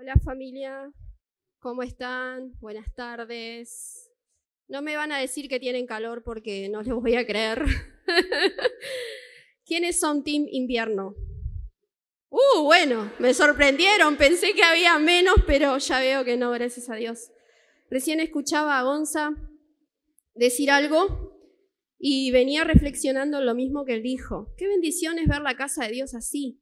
Hola familia, ¿cómo están? Buenas tardes. No me van a decir que tienen calor porque no les voy a creer. ¿Quiénes son Team Invierno? Bueno, me sorprendieron, pensé que había menos, pero ya veo que no, gracias a Dios. Recién escuchaba a Gonza decir algo y venía reflexionando en lo mismo que él dijo. Qué bendición es ver la casa de Dios así.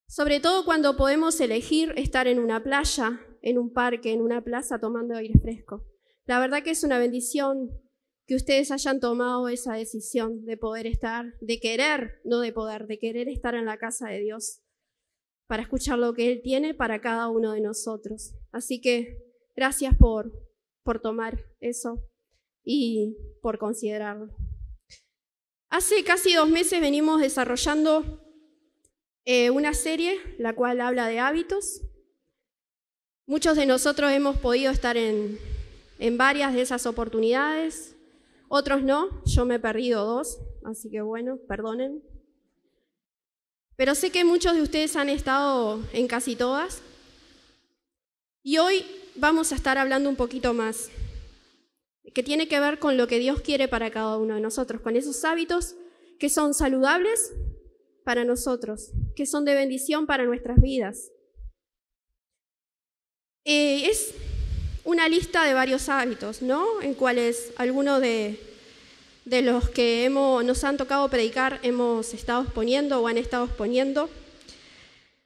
Sobre todo cuando podemos elegir estar en una playa, en un parque, en una plaza tomando aire fresco. La verdad que es una bendición que ustedes hayan tomado esa decisión de poder estar, de querer, no de poder, de querer estar en la casa de Dios para escuchar lo que Él tiene para cada uno de nosotros. Así que gracias por tomar eso y por considerarlo. Hace casi 2 meses venimos desarrollando una serie la cual habla de hábitos. Muchos de nosotros hemos podido estar en varias de esas oportunidades, otros no, yo me he perdido 2, así que bueno, perdonen. Pero sé que muchos de ustedes han estado en casi todas y hoy vamos a estar hablando un poquito más, que tiene que ver con lo que Dios quiere para cada uno de nosotros, con esos hábitos que son saludables para nosotros, que son de bendición para nuestras vidas. Es una lista de varios hábitos, ¿no? En cuales algunos de los que nos han tocado predicar hemos estado exponiendo o han estado exponiendo.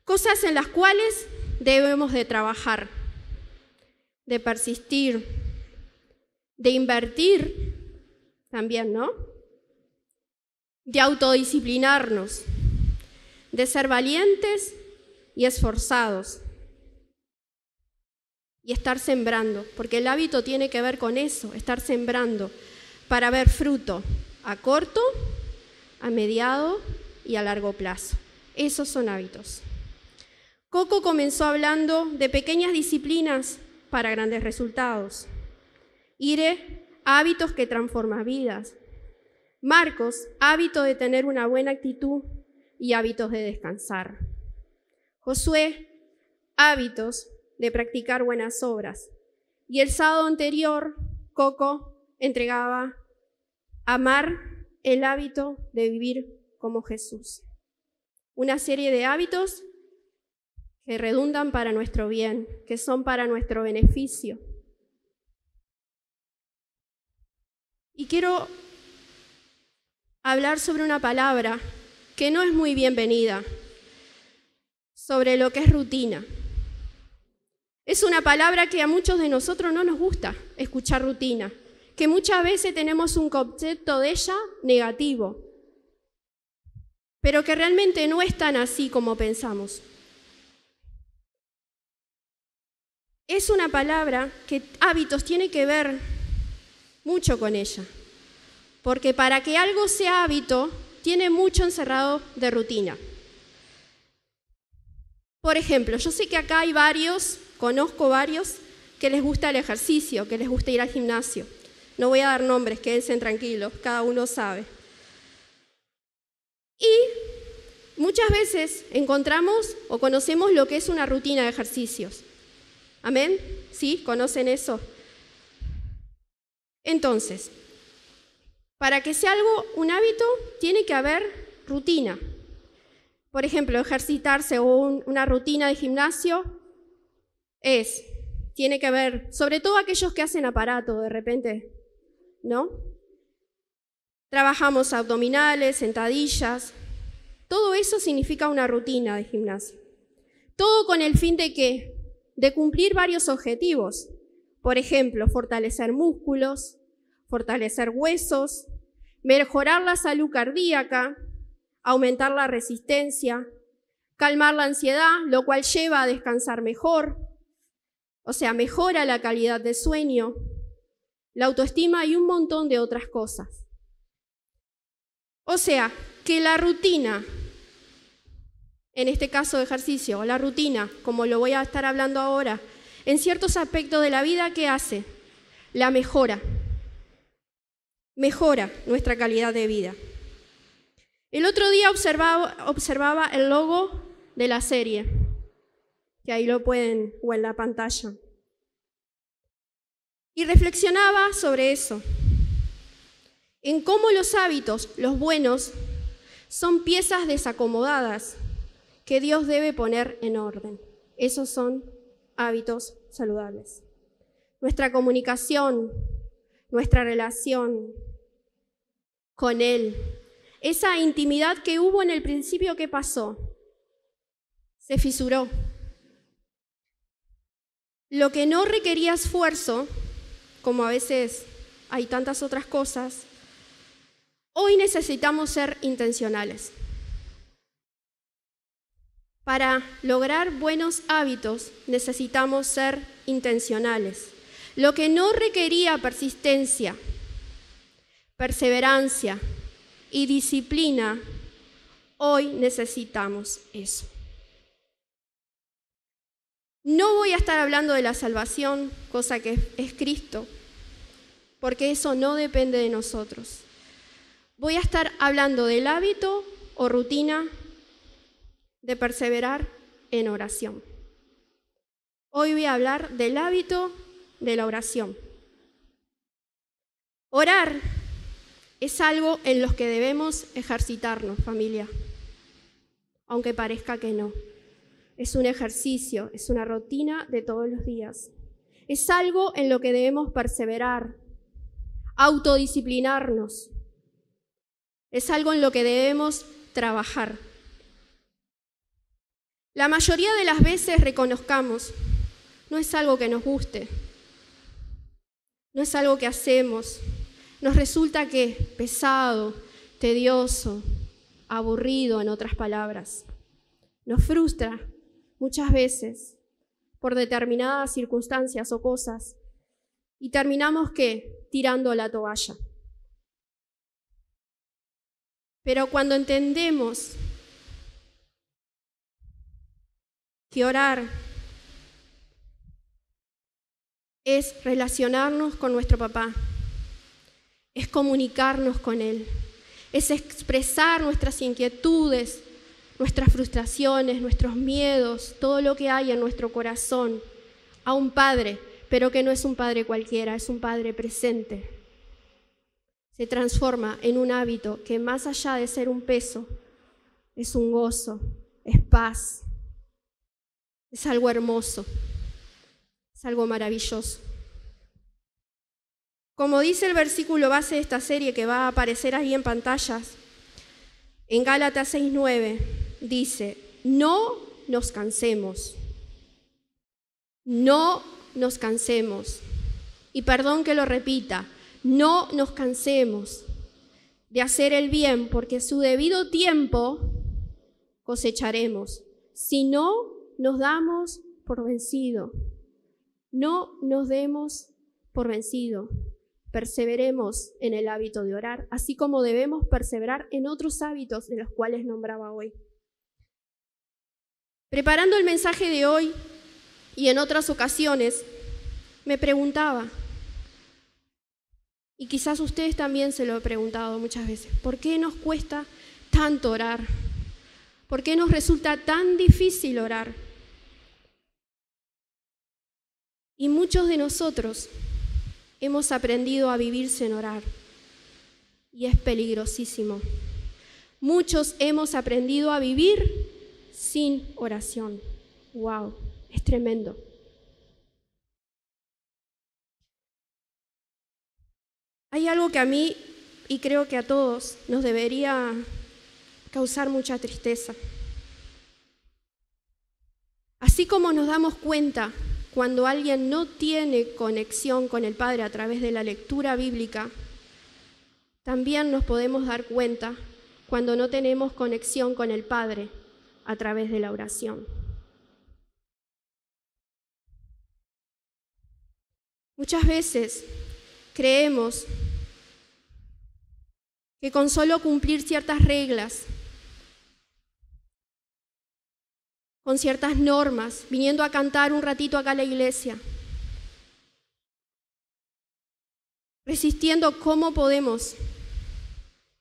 Cosas en las cuales debemos de trabajar, de persistir, de invertir también, ¿no? De autodisciplinarnos, de ser valientes y esforzados y estar sembrando, porque el hábito tiene que ver con eso, estar sembrando para ver fruto a corto, a mediano y a largo plazo. Esos son hábitos. Coco comenzó hablando de pequeñas disciplinas para grandes resultados. Ire, hábitos que transforman vidas. Marcos, hábito de tener una buena actitud y hábitos de descansar. Josué, hábitos de practicar buenas obras. Y el sábado anterior, Coco entregaba amar, el hábito de vivir como Jesús. Una serie de hábitos que redundan para nuestro bien, que son para nuestro beneficio. Y quiero hablar sobre una palabra que no es muy bienvenida, sobre lo que es rutina. Es una palabra que a muchos de nosotros no nos gusta escuchar rutina, que muchas veces tenemos un concepto de ella negativo, pero que realmente no es tan así como pensamos. Es una palabra que hábitos tiene que ver mucho con ella, porque para que algo sea hábito, tiene mucho encerrado de rutina. Por ejemplo, yo sé que acá hay varios, conozco varios, que les gusta el ejercicio, que les gusta ir al gimnasio. No voy a dar nombres, quédense tranquilos, cada uno sabe. Y muchas veces encontramos o conocemos lo que es una rutina de ejercicios. ¿Amén? ¿Sí? ¿Conocen eso? Entonces, para que sea algo, un hábito, tiene que haber rutina. Por ejemplo, ejercitarse o una rutina de gimnasio tiene que ver, sobre todo aquellos que hacen aparato de repente, ¿no? Trabajamos abdominales, sentadillas, todo eso significa una rutina de gimnasio. Todo con el fin de ¿qué? De cumplir varios objetivos. Por ejemplo, fortalecer músculos, fortalecer huesos, mejorar la salud cardíaca, aumentar la resistencia, calmar la ansiedad, lo cual lleva a descansar mejor, o sea, mejora la calidad de sueño, la autoestima y un montón de otras cosas. O sea, que la rutina, en este caso de ejercicio, o la rutina, como lo voy a estar hablando ahora, en ciertos aspectos de la vida, ¿qué hace? La mejora nuestra calidad de vida. El otro día observaba el logo de la serie que ahí lo pueden, o en la pantalla. Y reflexionaba sobre eso, en cómo los hábitos, los buenos, son piezas desacomodadas que Dios debe poner en orden. Esos son hábitos saludables. Nuestra comunicación, nuestra relación con Él, esa intimidad que hubo en el principio, ¿qué pasó? Se fisuró. Lo que no requería esfuerzo, como a veces hay tantas otras cosas, hoy necesitamos ser intencionales. Para lograr buenos hábitos necesitamos ser intencionales. Lo que no requería persistencia, perseverancia y disciplina, hoy necesitamos eso. No voy a estar hablando de la salvación, cosa que es Cristo, porque eso no depende de nosotros. Voy a estar hablando del hábito o rutina de perseverar en oración. Hoy voy a hablar del hábito de la oración. Orar es algo en lo que debemos ejercitarnos, familia, aunque parezca que no. Es un ejercicio, es una rutina de todos los días. Es algo en lo que debemos perseverar, autodisciplinarnos. Es algo en lo que debemos trabajar. La mayoría de las veces, reconozcamos, no es algo que nos guste, no es algo que hacemos, nos resulta que pesado, tedioso, aburrido, en otras palabras. Nos frustra muchas veces por determinadas circunstancias o cosas y terminamos, ¿qué? Tirando la toalla. Pero cuando entendemos que orar es relacionarnos con nuestro papá, es comunicarnos con Él, es expresar nuestras inquietudes, nuestras frustraciones, nuestros miedos, todo lo que hay en nuestro corazón a un Padre, pero que no es un Padre cualquiera, es un Padre presente. Se transforma en un hábito que más allá de ser un peso, es un gozo, es paz, es algo hermoso, es algo maravilloso. Como dice el versículo base de esta serie que va a aparecer ahí en pantallas, en Gálatas 6:9, dice, no nos cansemos, no nos cansemos. Y perdón que lo repita, no nos cansemos de hacer el bien, porque a su debido tiempo cosecharemos. Si no nos damos por vencido, no nos demos por vencido. Perseveremos en el hábito de orar, así como debemos perseverar en otros hábitos de los cuales nombraba hoy. Preparando el mensaje de hoy y en otras ocasiones, me preguntaba, y quizás ustedes también se lo he preguntado muchas veces, ¿por qué nos cuesta tanto orar? ¿Por qué nos resulta tan difícil orar? Y muchos de nosotros hemos aprendido a vivir sin orar, y es peligrosísimo. Muchos hemos aprendido a vivir sin oración. ¡Wow! Es tremendo. Hay algo que a mí, y creo que a todos, nos debería causar mucha tristeza. Así como nos damos cuenta cuando alguien no tiene conexión con el Padre a través de la lectura bíblica, también nos podemos dar cuenta cuando no tenemos conexión con el Padre a través de la oración. Muchas veces creemos que con solo cumplir ciertas reglas, con ciertas normas, viniendo a cantar un ratito acá a la iglesia, resistiendo cómo podemos,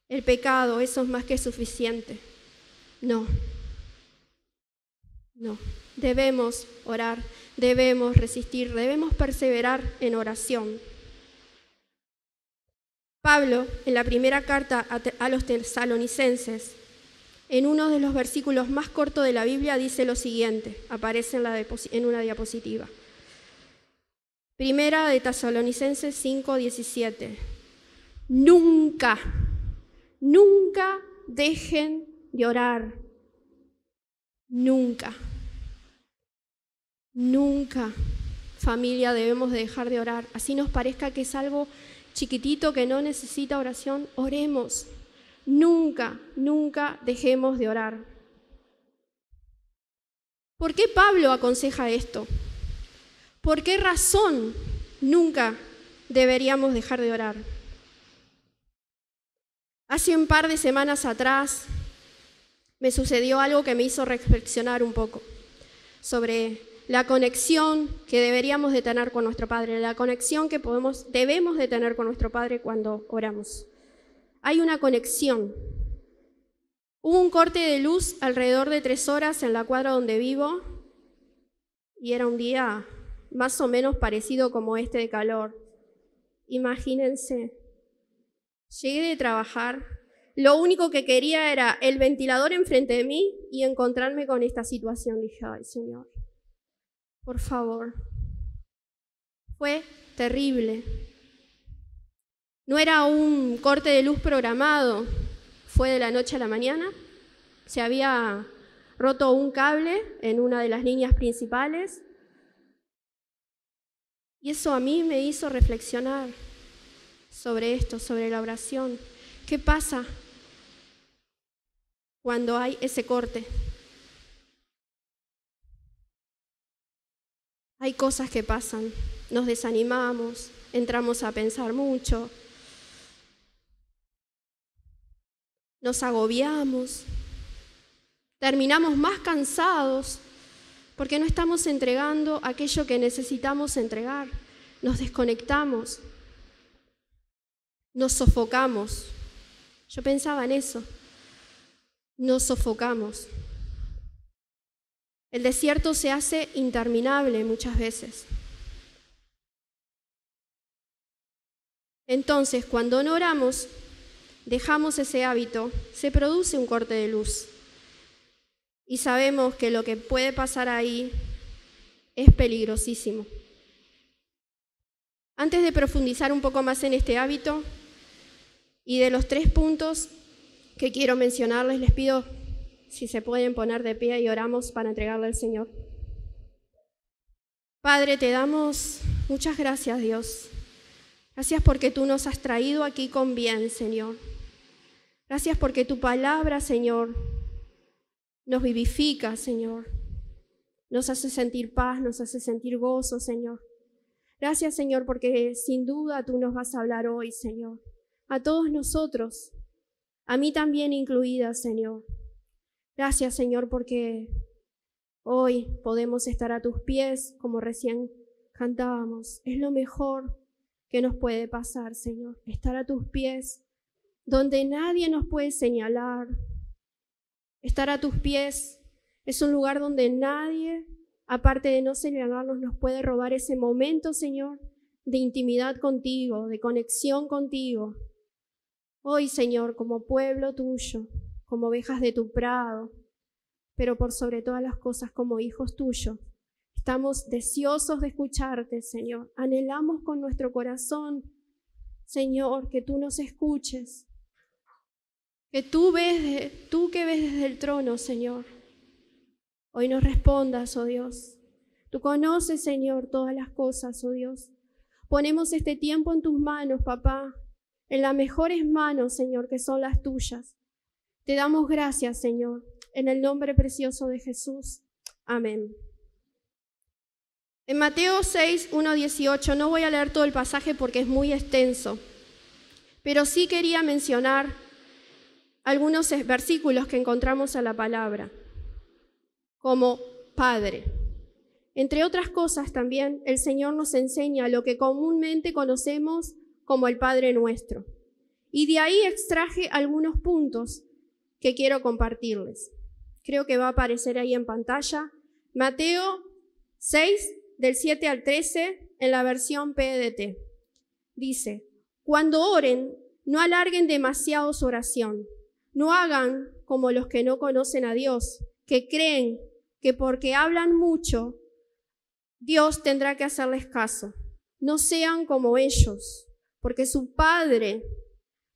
el pecado, eso es más que suficiente. No. Debemos orar, debemos resistir, debemos perseverar en oración. Pablo, en la primera carta a los tesalonicenses, en uno de los versículos más cortos de la Biblia, dice lo siguiente, aparece en una diapositiva. Primera de Tesalonicenses 5:17. Nunca dejen de orar. Nunca, familia, debemos de dejar de orar. Así nos parezca que es algo chiquitito que no necesita oración, oremos. Nunca dejemos de orar. ¿Por qué Pablo aconseja esto? ¿Por qué razón nunca deberíamos dejar de orar? Hace un par de semanas atrás me sucedió algo que me hizo reflexionar un poco sobre la conexión que deberíamos de tener con nuestro Padre, la conexión que debemos de tener con nuestro Padre cuando oramos. Hay una conexión. Hubo un corte de luz alrededor de 3 horas en la cuadra donde vivo y era un día más o menos parecido como este de calor. Imagínense, llegué de trabajar, lo único que quería era el ventilador enfrente de mí y encontrarme con esta situación. Dije, ay, Señor, por favor. Fue terrible. No era un corte de luz programado, fue de la noche a la mañana. Se había roto un cable en una de las líneas principales. Y eso a mí me hizo reflexionar sobre esto, sobre la oración. ¿Qué pasa cuando hay ese corte? Hay cosas que pasan, nos desanimamos, entramos a pensar mucho, nos agobiamos, terminamos más cansados porque no estamos entregando aquello que necesitamos entregar, nos desconectamos, nos sofocamos. Yo pensaba en eso, nos sofocamos. El desierto se hace interminable muchas veces. Entonces, cuando no oramos, dejamos ese hábito, se produce un corte de luz. Y sabemos que lo que puede pasar ahí es peligrosísimo. Antes de profundizar un poco más en este hábito y de los 3 puntos que quiero mencionarles, les pido si se pueden poner de pie y oramos para entregarle al Señor. Padre, te damos muchas gracias, Dios. Gracias porque tú nos has traído aquí con bien, Señor. Gracias porque tu palabra, Señor, nos vivifica, Señor. Nos hace sentir paz, nos hace sentir gozo, Señor. Gracias, Señor, porque sin duda tú nos vas a hablar hoy, Señor. A todos nosotros, a mí también incluida, Señor. Gracias, Señor, porque hoy podemos estar a tus pies, como recién cantábamos. Es lo mejor que nos puede pasar, Señor. Estar a tus pies, donde nadie nos puede señalar. Estar a tus pies es un lugar donde nadie, aparte de no señalarnos, nos puede robar ese momento, Señor, de intimidad contigo, de conexión contigo. Hoy, Señor, como pueblo tuyo, como ovejas de tu prado, pero por sobre todas las cosas como hijos tuyos, estamos deseosos de escucharte, Señor. Anhelamos con nuestro corazón, Señor, que tú nos escuches, que tú que ves desde el trono, Señor, hoy nos respondas, oh Dios. Tú conoces, Señor, todas las cosas, oh Dios. Ponemos este tiempo en tus manos, papá, en las mejores manos, Señor, que son las tuyas. Te damos gracias, Señor, en el nombre precioso de Jesús. Amén. En Mateo 6, 1-18, no voy a leer todo el pasaje porque es muy extenso, pero sí quería mencionar algunos versículos que encontramos en la palabra, como Padre. Entre otras cosas también, el Señor nos enseña lo que comúnmente conocemos como el Padre Nuestro. Y de ahí extraje algunos puntos que quiero compartirles. Creo que va a aparecer ahí en pantalla Mateo 6, del 7 al 13, en la versión PDT. Dice, cuando oren, no alarguen demasiado su oración. No hagan como los que no conocen a Dios, que creen que porque hablan mucho, Dios tendrá que hacerles caso. No sean como ellos, porque su Padre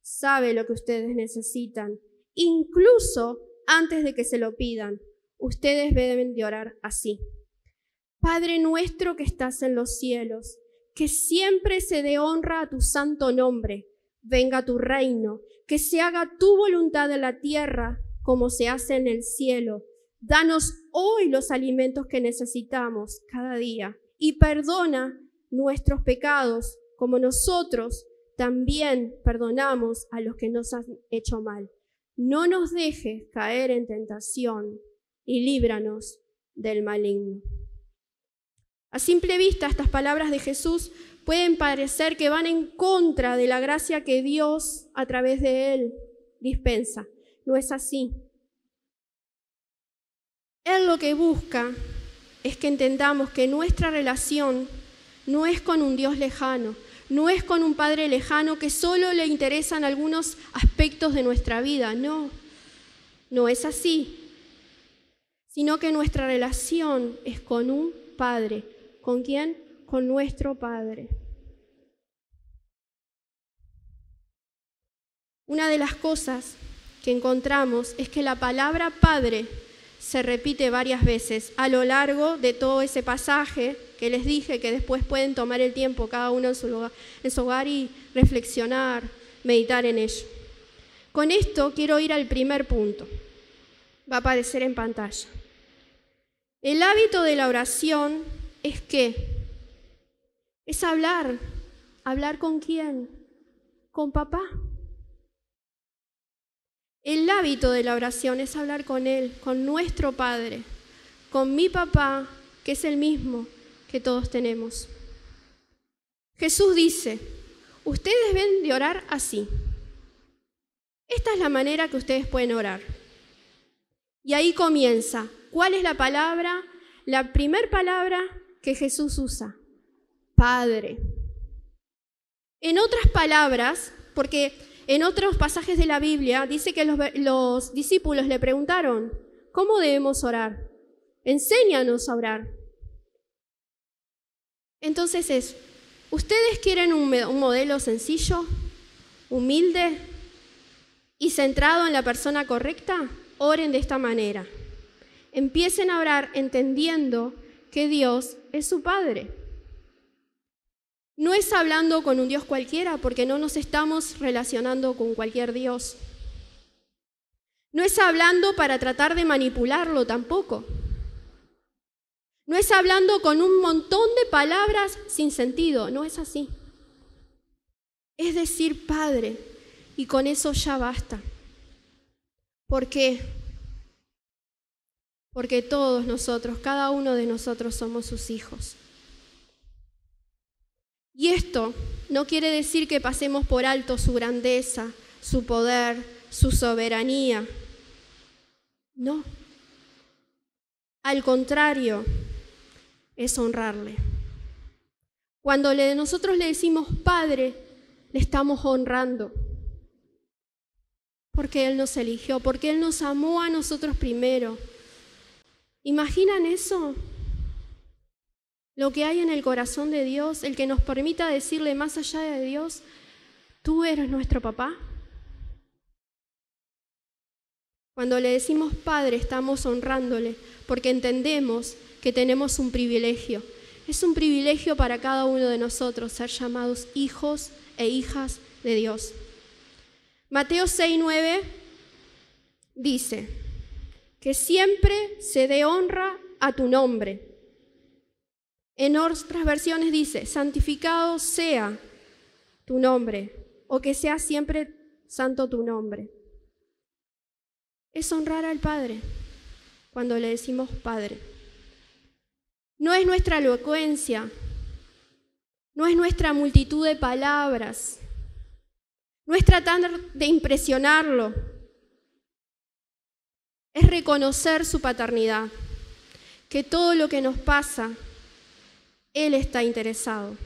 sabe lo que ustedes necesitan, incluso antes de que se lo pidan. Ustedes deben de orar así. Padre nuestro que estás en los cielos, que siempre se dé honra a tu santo nombre. Venga tu reino, que se haga tu voluntad en la tierra como se hace en el cielo. Danos hoy los alimentos que necesitamos cada día y perdona nuestros pecados como nosotros también perdonamos a los que nos han hecho mal. No nos dejes caer en tentación y líbranos del maligno. A simple vista, estas palabras de Jesús pueden parecer que van en contra de la gracia que Dios a través de Él dispensa. No es así. Él lo que busca es que entendamos que nuestra relación no es con un Dios lejano, no es con un Padre lejano que solo le interesan algunos aspectos de nuestra vida. No, no es así. Sino que nuestra relación es con un Padre. ¿Con quién? Con nuestro Padre. Una de las cosas que encontramos es que la palabra Padre se repite varias veces a lo largo de todo ese pasaje que les dije, que después pueden tomar el tiempo cada uno en su hogar y reflexionar, meditar en ello. Con esto quiero ir al primer punto. Va a aparecer en pantalla. El hábito de la oración es ¿qué? Es hablar. ¿Hablar con quién? Con papá. El hábito de la oración es hablar con Él, con nuestro Padre, con mi papá, que es el mismo que todos tenemos. Jesús dice, ustedes deben de orar así. Esta es la manera que ustedes pueden orar. Y ahí comienza. ¿Cuál es la palabra? La primera palabra que Jesús usa. Padre. En otras palabras, porque en otros pasajes de la Biblia dice que los discípulos le preguntaron, ¿cómo debemos orar? Enséñanos a orar. Entonces ¿ustedes quieren un modelo sencillo, humilde y centrado en la persona correcta? Oren de esta manera. Empiecen a orar entendiendo que Dios es su Padre. No es hablando con un Dios cualquiera, porque no nos estamos relacionando con cualquier Dios. No es hablando para tratar de manipularlo tampoco. No es hablando con un montón de palabras sin sentido, no es así. Es decir, Padre, y con eso ya basta. ¿Por qué? Porque todos nosotros, cada uno de nosotros somos sus hijos. Y esto no quiere decir que pasemos por alto su grandeza, su poder, su soberanía. No. Al contrario, es honrarle. Cuando nosotros le decimos Padre, le estamos honrando. Porque Él nos eligió, porque Él nos amó a nosotros primero. ¿Imaginan eso? Lo que hay en el corazón de Dios, el que nos permita decirle más allá de Dios, tú eres nuestro papá. Cuando le decimos Padre, estamos honrándole, porque entendemos que tenemos un privilegio. Es un privilegio para cada uno de nosotros ser llamados hijos e hijas de Dios. Mateo 6:9 dice, que siempre se dé honra a tu nombre. En otras versiones dice, santificado sea tu nombre, o que sea siempre santo tu nombre. Es honrar al Padre cuando le decimos Padre. No es nuestra elocuencia, no es nuestra multitud de palabras, no es tratar de impresionarlo, es reconocer su paternidad, que todo lo que nos pasa, Él está interesado.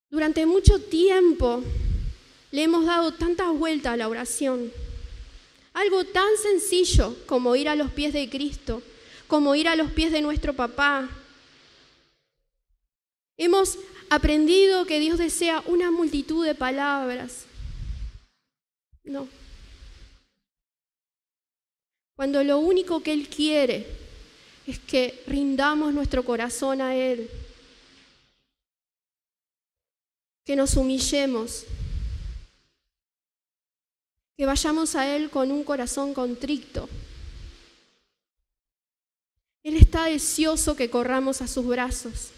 Durante mucho tiempo le hemos dado tantas vueltas a la oración. Algo tan sencillo como ir a los pies de Cristo, como ir a los pies de nuestro papá. Hemos aprendido que Dios desea una multitud de palabras. No. Cuando lo único que Él quiere es que rindamos nuestro corazón a Él, que nos humillemos, que vayamos a Él con un corazón contrito. Él está deseoso que corramos a sus brazos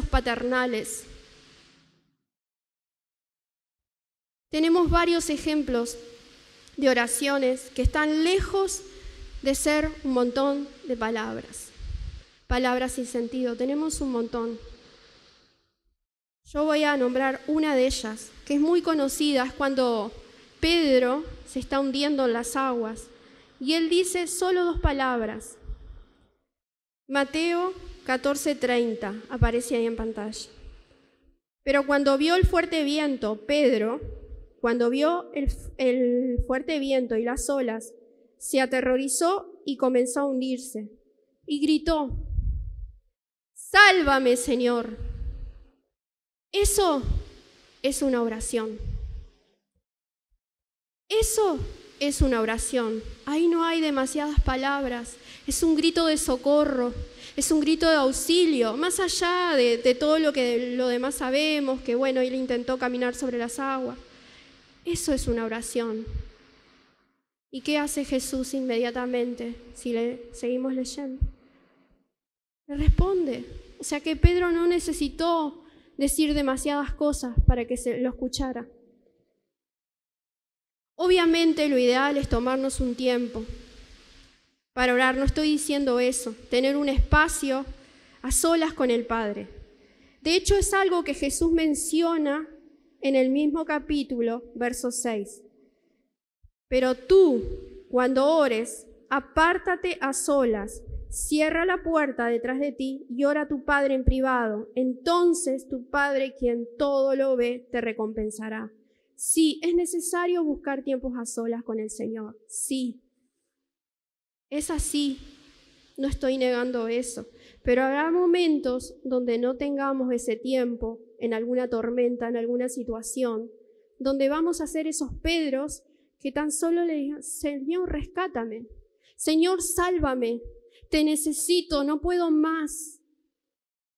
paternales. Tenemos varios ejemplos de oraciones que están lejos de ser un montón de palabras sin sentido. Tenemos un montón. Yo voy a nombrar una de ellas, que es muy conocida, es cuando Pedro se está hundiendo en las aguas y él dice solo 2 palabras. Mateo 14:30, aparece ahí en pantalla. Pero cuando vio el fuerte viento, Pedro, cuando vio el fuerte viento y las olas, se aterrorizó y comenzó a hundirse. Y gritó: ¡Sálvame, Señor! Eso es una oración. Eso es una oración. Ahí no hay demasiadas palabras. Es un grito de socorro. Es un grito de auxilio. Más allá de todo lo demás sabemos, que bueno, él intentó caminar sobre las aguas. Eso es una oración. ¿Y qué hace Jesús inmediatamente si seguimos leyendo? Le responde. O sea que Pedro no necesitó decir demasiadas cosas para que se lo escuchara. Obviamente lo ideal es tomarnos un tiempo para orar. No estoy diciendo eso, tener un espacio a solas con el Padre. De hecho, es algo que Jesús menciona en el mismo capítulo, verso 6. Pero tú, cuando ores, apártate a solas, cierra la puerta detrás de ti y ora a tu Padre en privado. Entonces tu Padre, quien todo lo ve, te recompensará. Sí, es necesario buscar tiempos a solas con el Señor. Sí, es así. No estoy negando eso. Pero habrá momentos donde no tengamos ese tiempo, en alguna tormenta, en alguna situación, donde vamos a ser esos Pedros que tan solo le digan: Señor, rescátame. Señor, sálvame. Te necesito, no puedo más.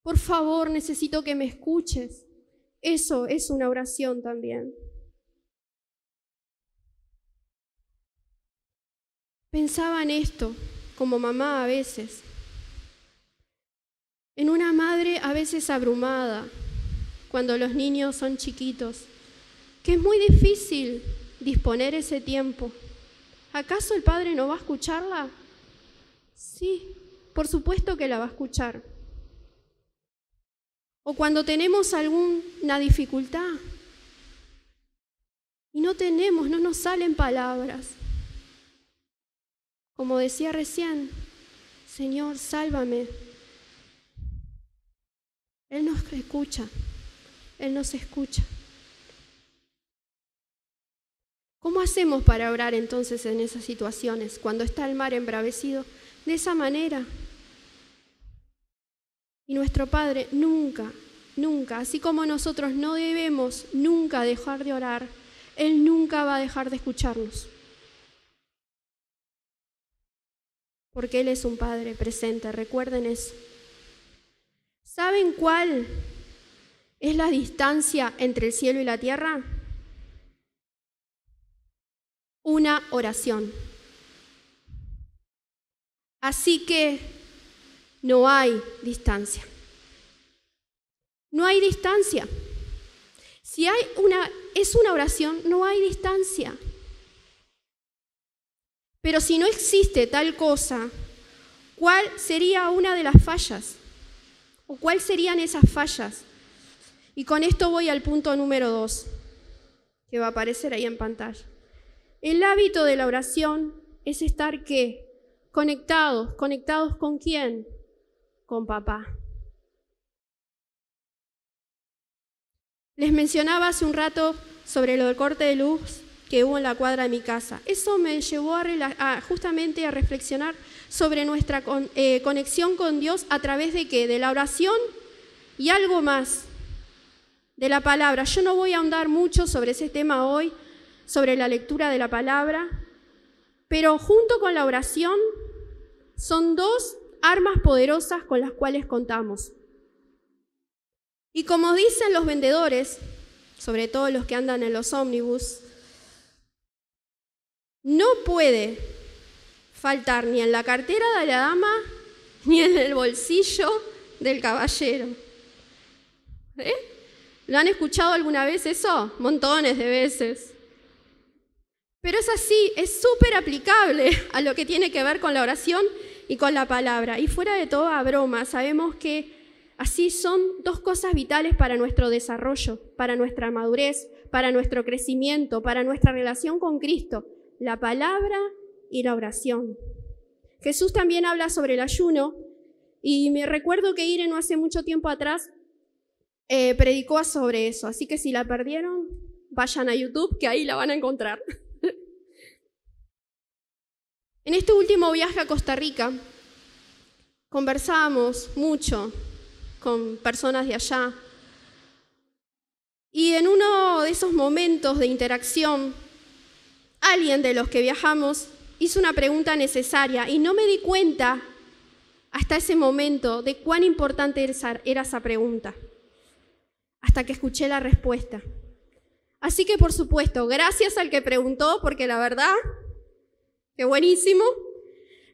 Por favor, necesito que me escuches. Eso es una oración también. Pensaba en esto como mamá a veces, en una madre a veces abrumada cuando los niños son chiquitos, que es muy difícil disponer ese tiempo. ¿Acaso el padre no va a escucharla? Sí, por supuesto que la va a escuchar. O cuando tenemos alguna dificultad y no nos salen palabras. Como decía recién, Señor, sálvame. Él nos escucha, Él nos escucha. ¿Cómo hacemos para orar entonces en esas situaciones, cuando está el mar embravecido? De esa manera. Y nuestro Padre nunca, así como nosotros no debemos nunca dejar de orar, Él nunca va a dejar de escucharnos. Porque Él es un Padre presente, recuerden eso. ¿Saben cuál es la distancia entre el cielo y la tierra? Una oración. Así que no hay distancia. No hay distancia. Si es una oración, no hay distancia. Pero si no existe tal cosa, ¿cuál sería una de las fallas? ¿O cuáles serían esas fallas? Y con esto voy al punto número 2, que va a aparecer ahí en pantalla. El hábito de la oración es estar, ¿qué? conectados. ¿Conectados con quién? Con papá. Les mencionaba hace un rato sobre lo del corte de luz que hubo en la cuadra de mi casa. Eso me llevó justamente a reflexionar sobre nuestra conexión con Dios a través de ¿qué? De la oración y algo más, de la palabra. Yo no voy a ahondar mucho sobre ese tema hoy, sobre la lectura de la palabra, pero junto con la oración son dos armas poderosas con las cuales contamos. Y como dicen los vendedores, sobre todo los que andan en los ómnibus, no puede faltar ni en la cartera de la dama ni en el bolsillo del caballero. ¿Lo han escuchado alguna vez eso? Montones de veces. Pero es así, es súper aplicable a lo que tiene que ver con la oración y con la palabra. Y fuera de toda broma, sabemos que así son dos cosas vitales para nuestro desarrollo, para nuestra madurez, para nuestro crecimiento, para nuestra relación con Cristo, la palabra y la oración. Jesús también habla sobre el ayuno y me recuerdo que Irene no hace mucho tiempo atrás predicó sobre eso, así que si la perdieron, vayan a YouTube que ahí la van a encontrar. En este último viaje a Costa Rica conversábamos mucho con personas de allá y en uno de esos momentos de interacción alguien de los que viajamos hizo una pregunta necesaria y no me di cuenta hasta ese momento de cuán importante era esa pregunta, hasta que escuché la respuesta. Así que, por supuesto, gracias al que preguntó, porque la verdad, qué buenísimo.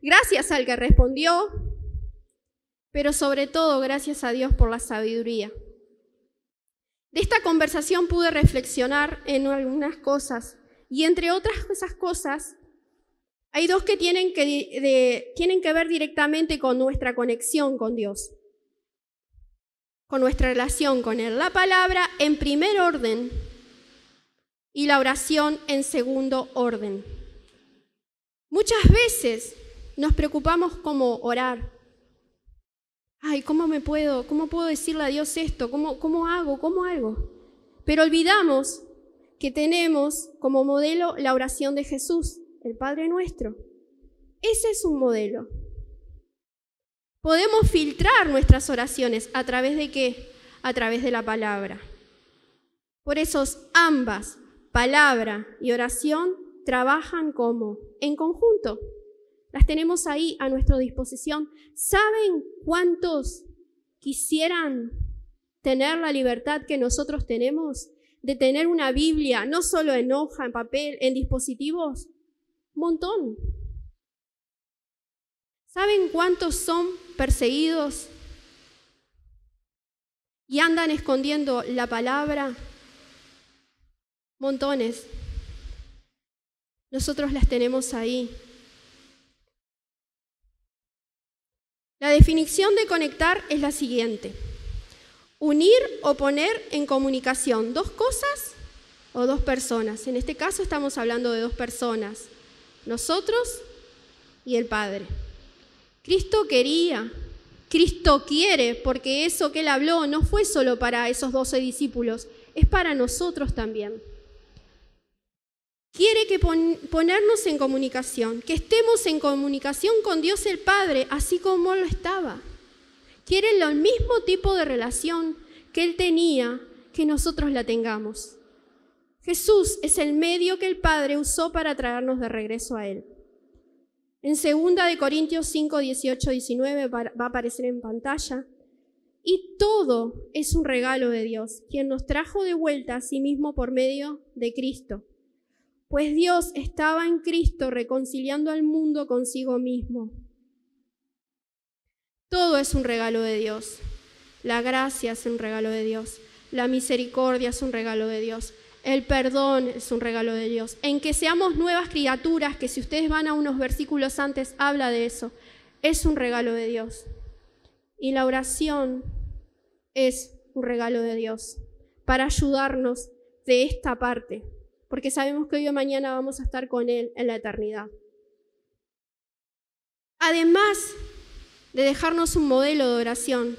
Gracias al que respondió, pero sobre todo gracias a Dios por la sabiduría. De esta conversación pude reflexionar en algunas cosas, y entre otras esas cosas, hay dos que tienen que ver directamente con nuestra conexión con Dios, con nuestra relación con Él. La palabra en primer orden y la oración en segundo orden. Muchas veces nos preocupamos cómo orar. Ay, ¿cómo puedo decirle a Dios esto? ¿Cómo hago? Pero olvidamos que tenemos como modelo la oración de Jesús, el Padre Nuestro. Ese es un modelo. Podemos filtrar nuestras oraciones ¿a través de qué? A través de la palabra. Por eso ambas, palabra y oración, trabajan como en conjunto. Las tenemos ahí a nuestra disposición. ¿Saben cuántos quisieran tener la libertad que nosotros tenemos de tener una Biblia, no solo en hoja, en papel, en dispositivos? Un montón. ¿Saben cuántos son perseguidos y andan escondiendo la palabra? Montones. Nosotros las tenemos ahí. La definición de conectar es la siguiente: unir o poner en comunicación dos cosas o dos personas. En este caso estamos hablando de dos personas, nosotros y el Padre. Cristo quería, Cristo quiere, porque eso que Él habló no fue solo para esos 12 discípulos, es para nosotros también. Quiere que ponernos en comunicación, que estemos en comunicación con Dios el Padre, así como Él lo estaba. Quiere el mismo tipo de relación que Él tenía, que nosotros la tengamos. Jesús es el medio que el Padre usó para traernos de regreso a Él. En 2 Corintios 5, 18, 19 va a aparecer en pantalla. Y todo es un regalo de Dios, quien nos trajo de vuelta a sí mismo por medio de Cristo. Pues Dios estaba en Cristo reconciliando al mundo consigo mismo. Todo es un regalo de Dios. La gracia es un regalo de Dios. La misericordia es un regalo de Dios. El perdón es un regalo de Dios. En que seamos nuevas criaturas, que si ustedes van a unos versículos antes, habla de eso. Es un regalo de Dios. Y la oración es un regalo de Dios para ayudarnos de esta parte, porque sabemos que hoy o mañana vamos a estar con Él en la eternidad. Además de dejarnos un modelo de oración,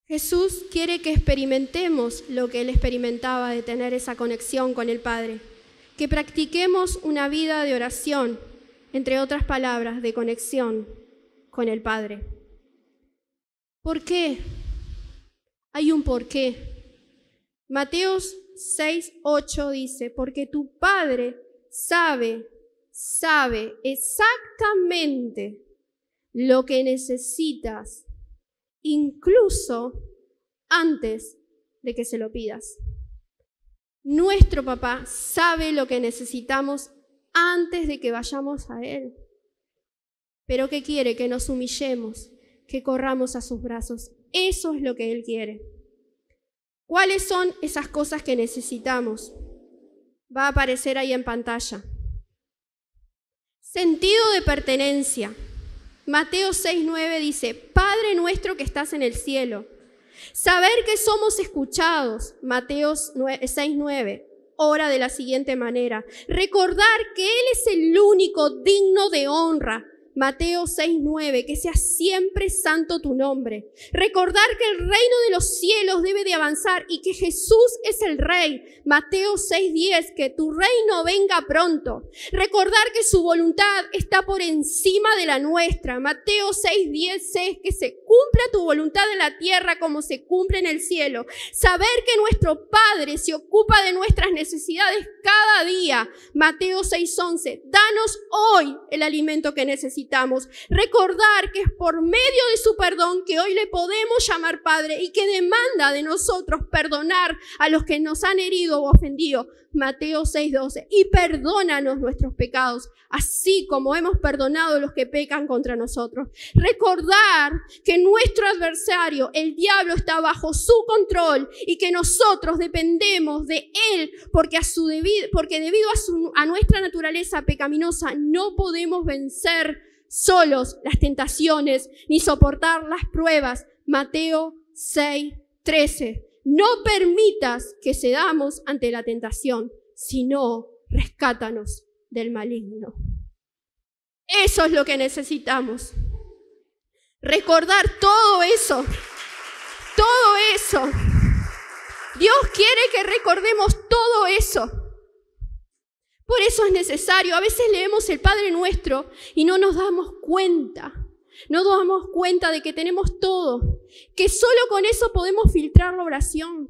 Jesús quiere que experimentemos lo que Él experimentaba de tener esa conexión con el Padre, que practiquemos una vida de oración, entre otras palabras, de conexión con el Padre. ¿Por qué? Hay un porqué. Mateo 6:8 dice, porque tu Padre sabe exactamente lo que necesitas, incluso antes de que se lo pidas. Nuestro papá sabe lo que necesitamos antes de que vayamos a Él. Pero ¿qué quiere? Que nos humillemos, que corramos a sus brazos. Eso es lo que Él quiere. ¿Cuáles son esas cosas que necesitamos? Va a aparecer ahí en pantalla. Sentido de pertenencia. Mateo 6:9 dice, Padre nuestro que estás en el cielo. Saber que somos escuchados. Mateo 6:9. Ora de la siguiente manera. Recordar que Él es el único digno de honra. Mateo 6:9, que sea siempre santo tu nombre. Recordar que el reino de los cielos debe de avanzar y que Jesús es el Rey. Mateo 6:10, que tu reino venga pronto. Recordar que su voluntad está por encima de la nuestra. Mateo 6:10, que se cumpla tu voluntad en la tierra como se cumple en el cielo. Saber que nuestro Padre se ocupa de nuestras necesidades cada día. Mateo 6:11, danos hoy el alimento que necesitamos. Recordar que es por medio de su perdón que hoy le podemos llamar Padre y que demanda de nosotros perdonar a los que nos han herido o ofendido. Mateo 6:12. Y perdónanos nuestros pecados, así como hemos perdonado a los que pecan contra nosotros. Recordar que nuestro adversario, el diablo, está bajo su control y que nosotros dependemos de él porque debido a nuestra naturaleza pecaminosa no podemos vencer solos las tentaciones ni soportar las pruebas. Mateo 6:13. No permitas que cedamos ante la tentación, sino rescátanos del maligno. Eso es lo que necesitamos. Recordar todo eso. Todo eso. Dios quiere que recordemos todo eso. Por eso es necesario. A veces leemos el Padre Nuestro y no nos damos cuenta. No nos damos cuenta de que tenemos todo, que solo con eso podemos filtrar la oración.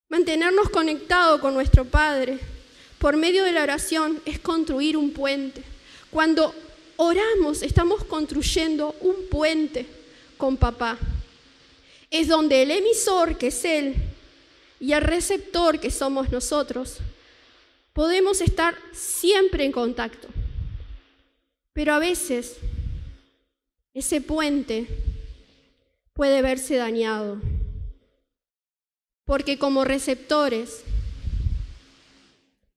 Mantenernos conectados con nuestro Padre por medio de la oración es construir un puente. Cuando oramos, estamos construyendo un puente con papá. Es donde el emisor, que es Él, y el receptor, que somos nosotros, podemos estar siempre en contacto. Pero a veces ese puente puede verse dañado, porque como receptores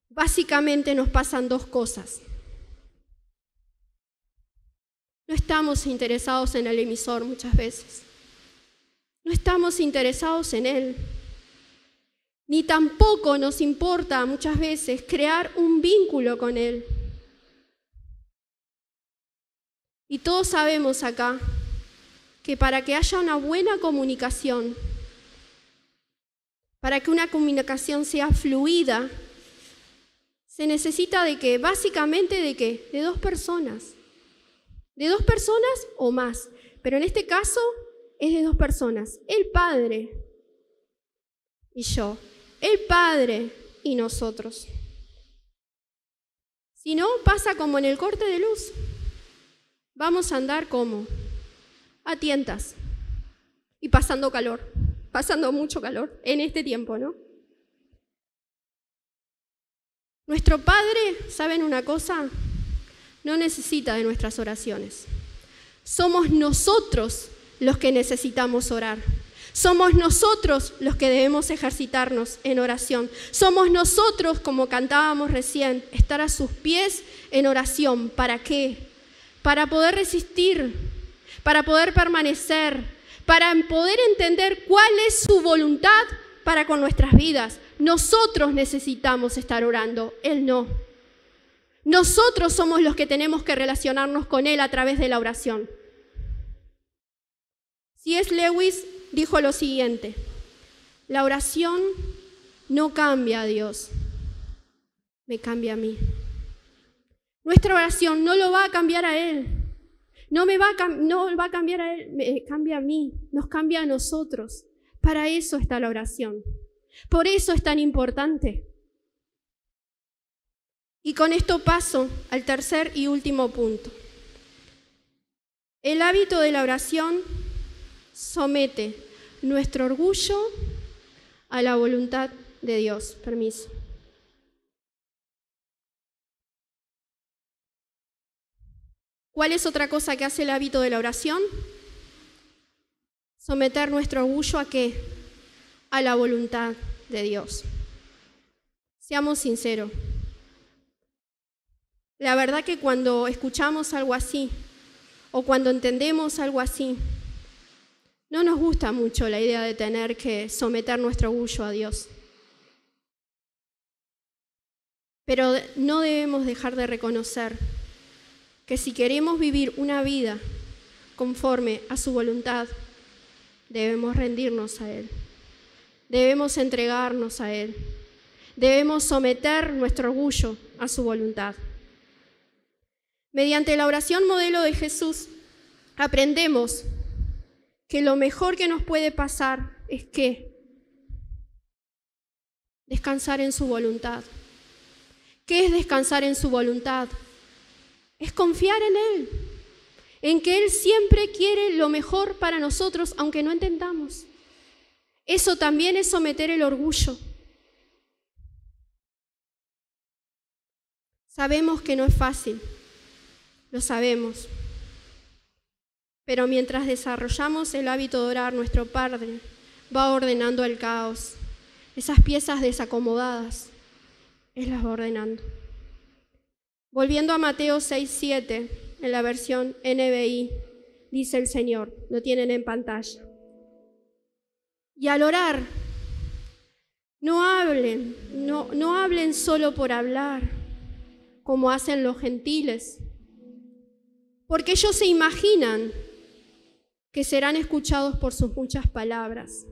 básicamente nos pasan dos cosas. No estamos interesados en el emisor muchas veces, no estamos interesados en él, ni tampoco nos importa muchas veces crear un vínculo con él. Y todos sabemos acá que para que haya una buena comunicación, para que una comunicación sea fluida, se necesita de qué, básicamente de qué, de dos personas o más, pero en este caso es de dos personas, el Padre y yo, el Padre y nosotros. Si no, pasa como en el corte de luz. Vamos a andar como a tientas y pasando calor, pasando mucho calor en este tiempo, ¿no? Nuestro Padre, ¿saben una cosa? No necesita de nuestras oraciones. Somos nosotros los que necesitamos orar. Somos nosotros los que debemos ejercitarnos en oración. Somos nosotros, como cantábamos recién, estar a sus pies en oración. ¿Para qué? Para poder resistir, para poder permanecer, para poder entender cuál es su voluntad para con nuestras vidas. Nosotros necesitamos estar orando, Él no. Nosotros somos los que tenemos que relacionarnos con Él a través de la oración. C.S. Lewis dijo lo siguiente: la oración no cambia a Dios, me cambia a mí. Nuestra oración no lo va a cambiar a Él, no va a cambiar a Él, me cambia a mí, nos cambia a nosotros. Para eso está la oración, por eso es tan importante. Y con esto paso al tercer y último punto. El hábito de la oración somete nuestro orgullo a la voluntad de Dios. Permiso. ¿Cuál es otra cosa que hace el hábito de la oración? Someter nuestro orgullo ¿a qué? A la voluntad de Dios. Seamos sinceros. La verdad que cuando escuchamos algo así, o cuando entendemos algo así, no nos gusta mucho la idea de tener que someter nuestro orgullo a Dios. Pero no debemos dejar de reconocer que si queremos vivir una vida conforme a su voluntad, debemos rendirnos a Él, debemos entregarnos a Él, debemos someter nuestro orgullo a su voluntad. Mediante la oración modelo de Jesús, aprendemos que lo mejor que nos puede pasar es que descansar en su voluntad. ¿Qué es descansar en su voluntad? Es confiar en Él, en que Él siempre quiere lo mejor para nosotros, aunque no entendamos. Eso también es someter el orgullo. Sabemos que no es fácil, lo sabemos. Pero mientras desarrollamos el hábito de orar, nuestro Padre va ordenando el caos. Esas piezas desacomodadas, Él las va ordenando. Volviendo a Mateo 6:7, en la versión NBI, dice el Señor, lo tienen en pantalla. Y al orar, no hablen solo por hablar, como hacen los gentiles, porque ellos se imaginan que serán escuchados por sus muchas palabras.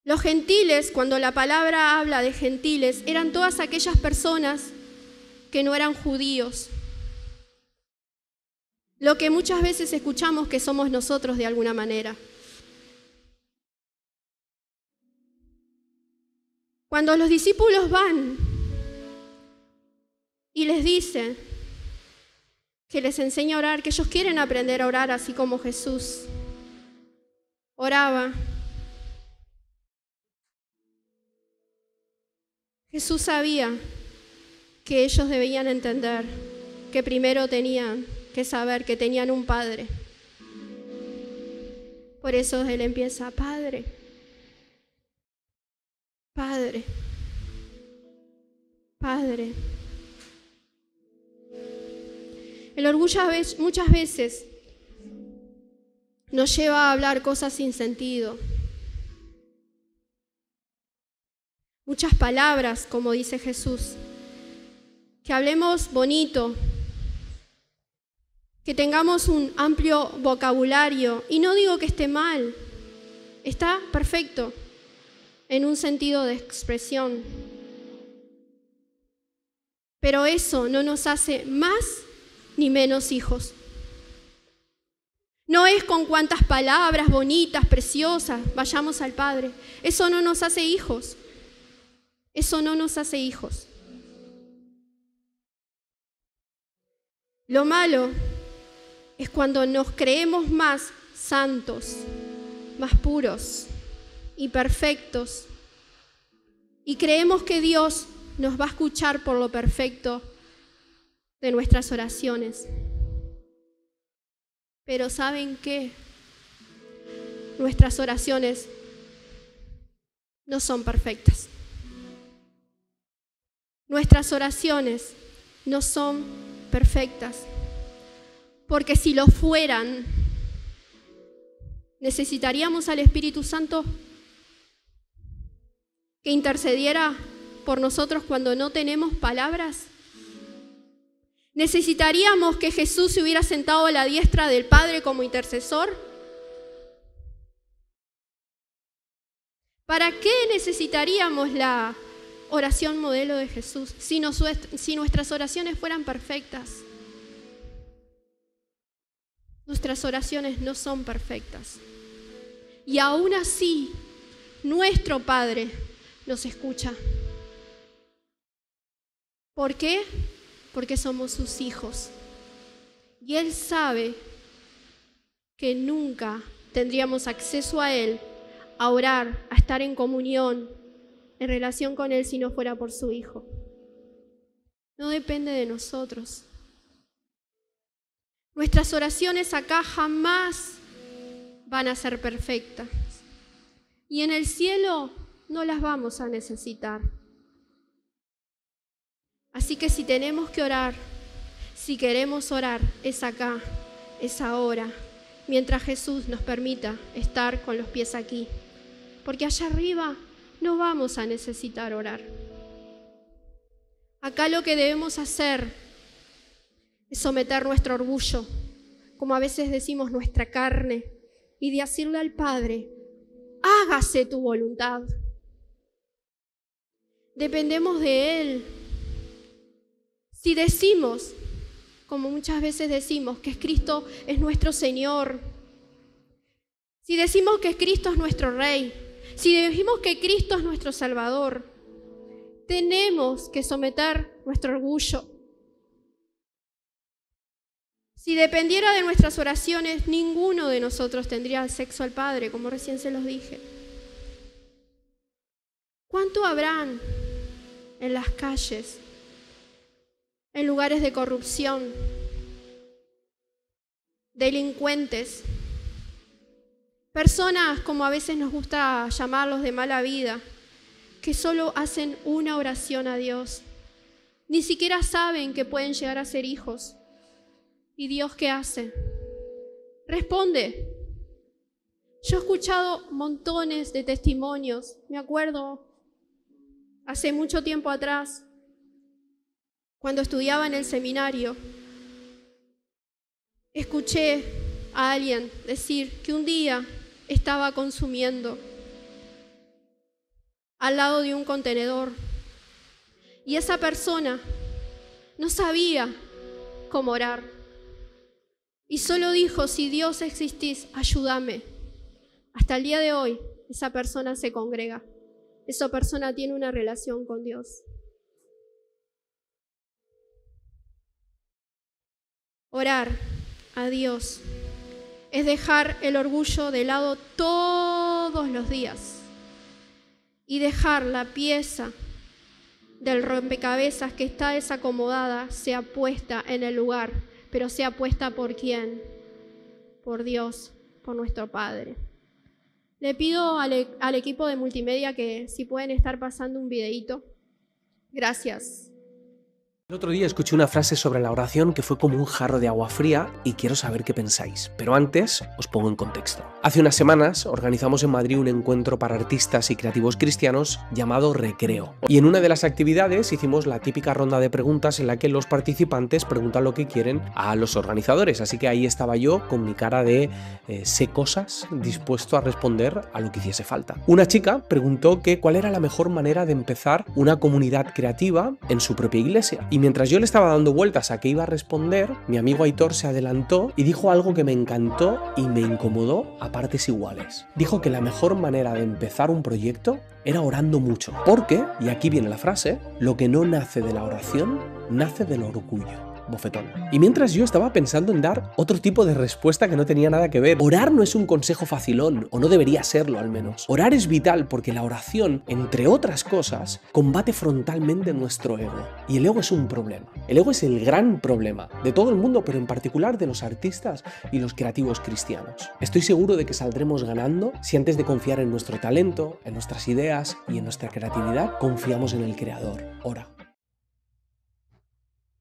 Los gentiles, cuando la palabra habla de gentiles, eran todas aquellas personas que no eran judíos. Lo que muchas veces escuchamos que somos nosotros de alguna manera. Cuando los discípulos van y les dicen que les enseña a orar, que ellos quieren aprender a orar así como Jesús oraba, Jesús sabía que ellos debían entender que primero tenían que saber que tenían un Padre. Por eso Él empieza, Padre, Padre, Padre. El orgullo muchas veces nos lleva a hablar cosas sin sentido. Muchas palabras, como dice Jesús. Que hablemos bonito, que tengamos un amplio vocabulario. Y no digo que esté mal, está perfecto en un sentido de expresión. Pero eso no nos hace más ni menos hijos. No es con cuantas palabras bonitas, preciosas, vayamos al Padre. Eso no nos hace hijos. Eso no nos hace hijos. Lo malo es cuando nos creemos más santos, más puros y perfectos, y creemos que Dios nos va a escuchar por lo perfecto de nuestras oraciones. Pero ¿saben qué? Nuestras oraciones no son perfectas. Nuestras oraciones no son perfectas, porque si lo fueran, necesitaríamos al Espíritu Santo que intercediera por nosotros cuando no tenemos palabras? ¿Necesitaríamos que Jesús se hubiera sentado a la diestra del Padre como intercesor? ¿Para qué necesitaríamos la oración modelo de Jesús si nuestras oraciones fueran perfectas? Nuestras oraciones no son perfectas. Y aún así, nuestro Padre nos escucha. ¿Por qué? Porque somos sus hijos. Y Él sabe que nunca tendríamos acceso a Él, a orar, a estar en comunión, en relación con Él, si no fuera por su Hijo. No depende de nosotros. Nuestras oraciones acá jamás van a ser perfectas. Y en el cielo no las vamos a necesitar. Así que si tenemos que orar, si queremos orar, es acá, es ahora, mientras Jesús nos permita estar con los pies aquí. Porque allá arriba no vamos a necesitar orar. Acá lo que debemos hacer es someter nuestro orgullo, como a veces decimos nuestra carne, y decirle al Padre, hágase tu voluntad. Dependemos de Él. Si decimos, como muchas veces decimos, que Cristo es nuestro Señor, si decimos que Cristo es nuestro Rey, si decimos que Cristo es nuestro Salvador, tenemos que someter nuestro orgullo. Si dependiera de nuestras oraciones, ninguno de nosotros tendría acceso al Padre, como recién se los dije. ¿Cuánto habrán en las calles, en lugares de corrupción, delincuentes, personas, como a veces nos gusta llamarlos, de mala vida, que solo hacen una oración a Dios? Ni siquiera saben que pueden llegar a ser hijos. ¿Y Dios qué hace? Responde. Yo he escuchado montones de testimonios. Me acuerdo hace mucho tiempo atrás, cuando estudiaba en el seminario, escuché a alguien decir que un día estaba consumiendo al lado de un contenedor y esa persona no sabía cómo orar y solo dijo, si Dios existís, ayúdame. Hasta el día de hoy esa persona se congrega, esa persona tiene una relación con Dios. Orar a Dios es dejar el orgullo de lado todos los días y dejar la pieza del rompecabezas que está desacomodada sea puesta en el lugar, pero sea puesta ¿por quién? Por Dios, por nuestro Padre. Le pido al equipo de multimedia que si pueden estar pasando un videíto. Gracias. El otro día escuché una frase sobre la oración que fue como un jarro de agua fría y quiero saber qué pensáis, pero antes os pongo en contexto. Hace unas semanas organizamos en Madrid un encuentro para artistas y creativos cristianos llamado Recreo. Y en una de las actividades hicimos la típica ronda de preguntas en la que los participantes preguntan lo que quieren a los organizadores, así que ahí estaba yo con mi cara de sé cosas, dispuesto a responder a lo que hiciese falta. Una chica preguntó que cuál era la mejor manera de empezar una comunidad creativa en su propia iglesia. Y mientras yo le estaba dando vueltas a qué iba a responder, mi amigo Aitor se adelantó y dijo algo que me encantó y me incomodó a partes iguales. Dijo que la mejor manera de empezar un proyecto era orando mucho. Porque, y aquí viene la frase, lo que no nace de la oración, nace del orgullo. Bofetón. Y mientras yo estaba pensando en dar otro tipo de respuesta que no tenía nada que ver. Orar no es un consejo facilón, o no debería serlo al menos. Orar es vital porque la oración, entre otras cosas, combate frontalmente nuestro ego. Y el ego es un problema. El ego es el gran problema de todo el mundo, pero en particular de los artistas y los creativos cristianos. Estoy seguro de que saldremos ganando si antes de confiar en nuestro talento, en nuestras ideas y en nuestra creatividad, confiamos en el Creador. Ora.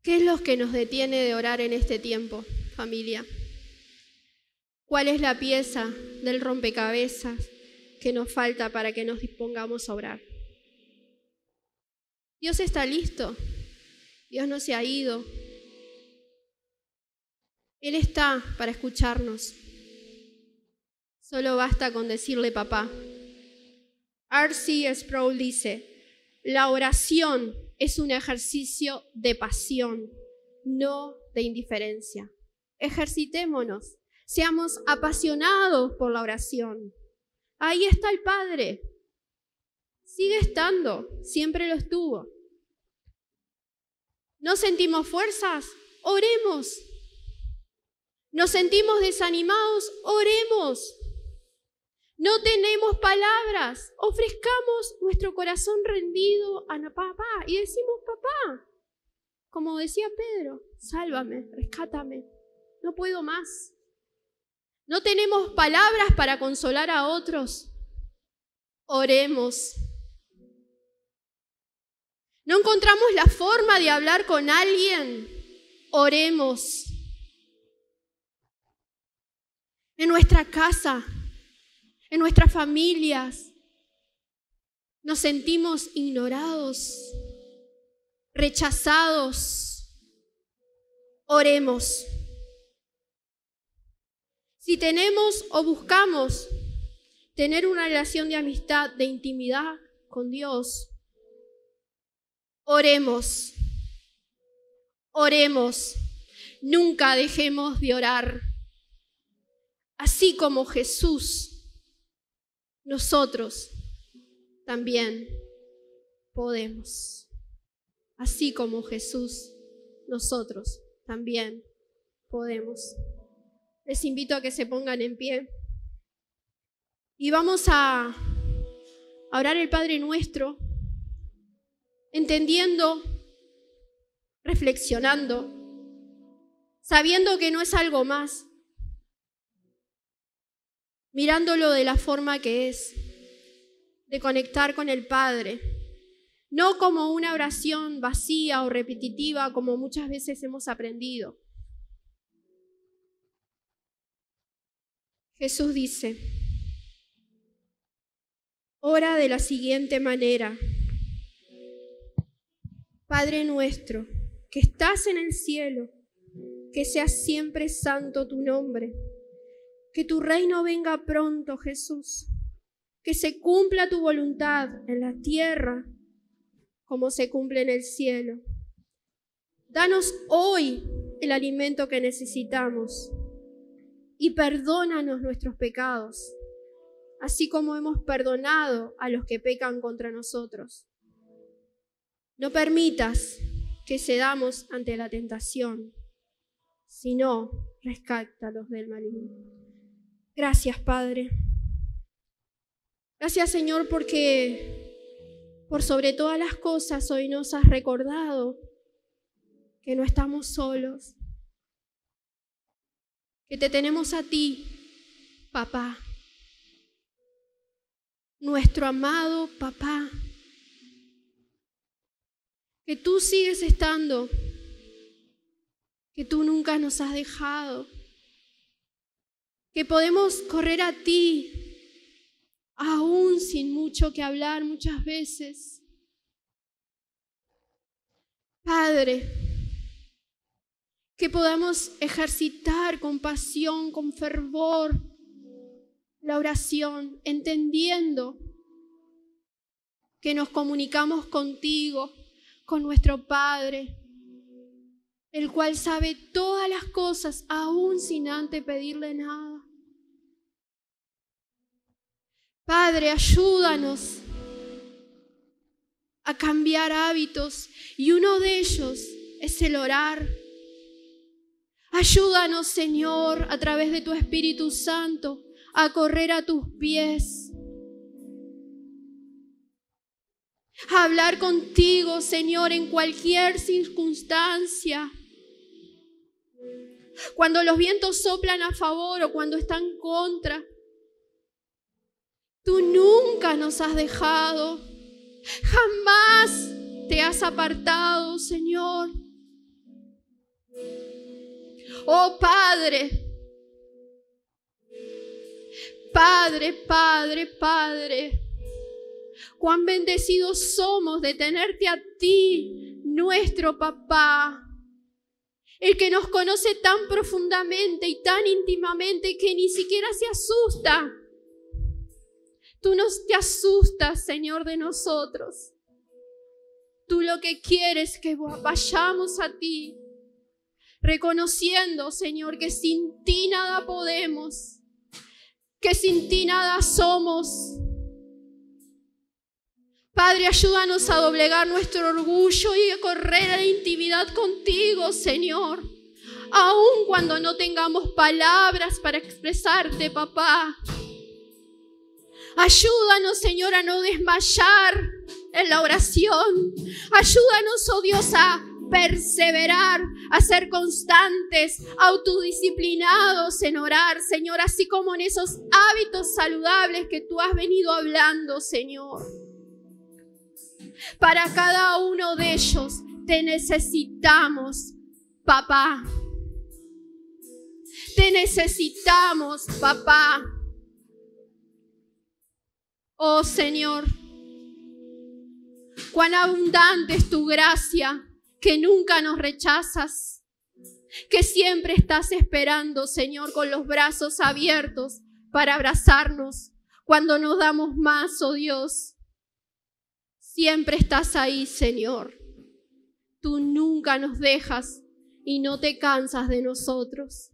¿Qué es lo que nos detiene de orar en este tiempo, familia? ¿Cuál es la pieza del rompecabezas que nos falta para que nos dispongamos a orar? Dios está listo. Dios no se ha ido. Él está para escucharnos. Solo basta con decirle papá. R.C. Sproul dice, la oración es un ejercicio de pasión, no de indiferencia. Ejercitémonos, seamos apasionados por la oración. Ahí está el Padre. Sigue estando, siempre lo estuvo. ¿No sentimos fuerzas? Oremos. ¿Nos sentimos desanimados? Oremos. No tenemos palabras. Ofrezcamos nuestro corazón rendido a papá y decimos, papá, como decía Pedro, sálvame, rescátame. No puedo más. No tenemos palabras para consolar a otros. Oremos. ¿No encontramos la forma de hablar con alguien? Oremos. En nuestra casa, en nuestras familias, nos sentimos ignorados, rechazados. Oremos. Si tenemos o buscamos tener una relación de amistad, de intimidad con Dios, oremos. Oremos. Nunca dejemos de orar. Así como Jesús, nosotros también podemos. Así como Jesús, nosotros también podemos. Les invito a que se pongan en pie y vamos a orar el Padre Nuestro, entendiendo, reflexionando, sabiendo que no es algo más, mirándolo de la forma que es, de conectar con el Padre, no como una oración vacía o repetitiva como muchas veces hemos aprendido. Jesús dice, ora de la siguiente manera: Padre nuestro, que estás en el cielo, que sea siempre santo tu nombre. Que tu reino venga pronto, Jesús. Que se cumpla tu voluntad en la tierra como se cumple en el cielo. Danos hoy el alimento que necesitamos y perdónanos nuestros pecados, así como hemos perdonado a los que pecan contra nosotros. No permitas que cedamos ante la tentación, sino rescátalos del maligno. Gracias, Padre. Gracias, Señor, porque por sobre todas las cosas hoy nos has recordado que no estamos solos, que te tenemos a ti, papá, nuestro amado papá, que tú sigues estando, que tú nunca nos has dejado, que podemos correr a ti, aún sin mucho que hablar muchas veces. Padre, que podamos ejercitar con pasión, con fervor, la oración, entendiendo que nos comunicamos contigo, con nuestro Padre, el cual sabe todas las cosas, aún sin antes pedirle nada. Padre, ayúdanos a cambiar hábitos, y uno de ellos es el orar. Ayúdanos, Señor, a través de tu Espíritu Santo, a correr a tus pies, a hablar contigo, Señor, en cualquier circunstancia. Cuando los vientos soplan a favor o cuando están en contra, tú nunca nos has dejado, jamás te has apartado, Señor. Oh Padre, Padre, Padre, Padre, Cuán bendecidos somos de tenerte a ti, nuestro papá. El que nos conoce tan profundamente y tan íntimamente que ni siquiera se asusta. Tú no te asustas, Señor, de nosotros. Tú lo que quieres es que vayamos a ti, reconociendo, Señor, que sin ti nada podemos, que sin ti nada somos. Padre, ayúdanos a doblegar nuestro orgullo y a correr a la intimidad contigo, Señor. Aun cuando no tengamos palabras para expresarte, papá. Ayúdanos, Señor, a no desmayar en la oración. Ayúdanos, oh Dios, a perseverar, a ser constantes, autodisciplinados en orar, Señor, así como en esos hábitos saludables que tú has venido hablando, Señor. Para cada uno de ellos te necesitamos, papá. Te necesitamos, papá. Oh Señor, cuán abundante es tu gracia, que nunca nos rechazas, que siempre estás esperando, Señor, con los brazos abiertos para abrazarnos cuando nos damos más, oh Dios. Siempre estás ahí, Señor. Tú nunca nos dejas y no te cansas de nosotros.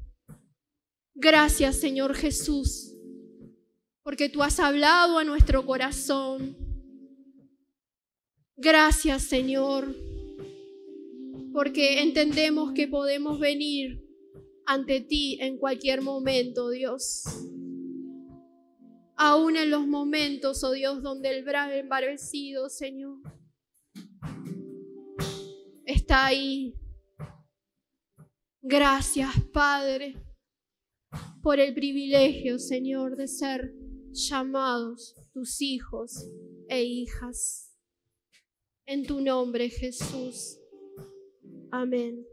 Gracias, Señor Jesús, porque tú has hablado a nuestro corazón. Gracias, Señor, porque entendemos que podemos venir ante ti en cualquier momento, Dios. Aún en los momentos, oh Dios, donde el brazo embarvecido, Señor, está ahí. Gracias, Padre, por el privilegio, Señor, de ser llamados tus hijos e hijas. En tu nombre, Jesús. Amén.